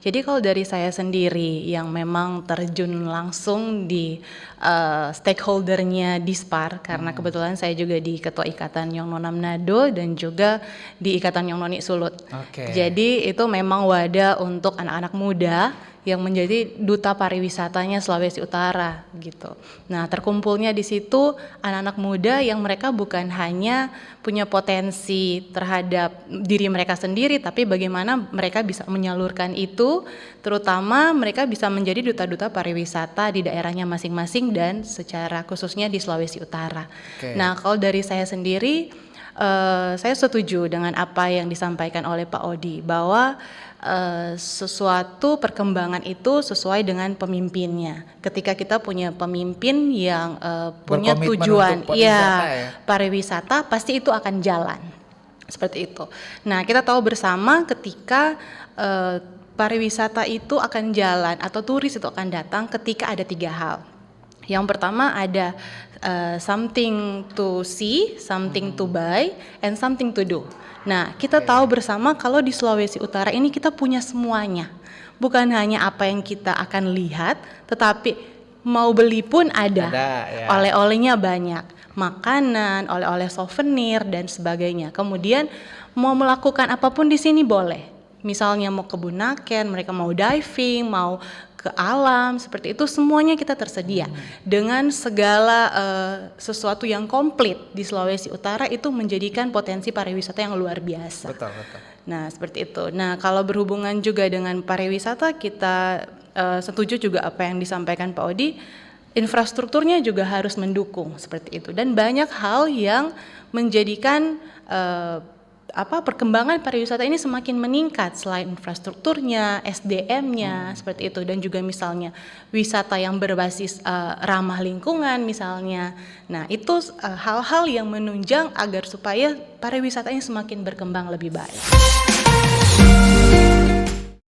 Jadi kalau dari saya sendiri yang memang terjun langsung di stakeholder-nya Dispar, karena kebetulan saya juga di Ketua Ikatan Nyong Nona Manado dan juga di Ikatan Nyong Noni Sulut. Oke. Jadi itu memang wadah untuk anak-anak muda yang menjadi duta pariwisatanya Sulawesi Utara gitu. Nah, terkumpulnya di situ anak-anak muda yang mereka bukan hanya punya potensi terhadap diri mereka sendiri, tapi bagaimana mereka bisa menyalurkan itu, terutama mereka bisa menjadi duta-duta pariwisata di daerahnya masing-masing dan secara khususnya di Sulawesi Utara. Oke. Nah, kalau dari saya sendiri, saya setuju dengan apa yang disampaikan oleh Pak Odi bahwa sesuatu perkembangan itu sesuai dengan pemimpinnya. Ketika kita punya pemimpin yang punya Berkomitmen tujuan, untuk pariwisata ya. pariwisata pasti itu akan jalan. Seperti itu. Nah, kita tahu bersama ketika pariwisata itu akan jalan atau turis itu akan datang ketika ada 3 hal. Yang pertama ada something to see, something to buy, and something to do. Nah, kita tahu bersama kalau di Sulawesi Utara ini kita punya semuanya. Bukan hanya apa yang kita akan lihat, tetapi mau beli pun ada. Ya. Oleh-olehnya banyak, makanan, oleh-oleh souvenir dan sebagainya. Kemudian mau melakukan apapun di sini boleh. Misalnya mau ke Bunaken, mereka mau diving, mau ke alam, seperti itu semuanya kita tersedia. Dengan segala sesuatu yang komplit di Sulawesi Utara itu menjadikan potensi pariwisata yang luar biasa. Betul. Nah, seperti itu. Nah, kalau berhubungan juga dengan pariwisata, kita setuju juga apa yang disampaikan Pak Odi, infrastrukturnya juga harus mendukung seperti itu. Dan banyak hal yang menjadikan perkembangan pariwisata ini semakin meningkat selain infrastrukturnya, SDM-nya seperti itu, dan juga misalnya wisata yang berbasis ramah lingkungan misalnya. Nah, itu hal-hal yang menunjang agar supaya pariwisatanya semakin berkembang lebih baik.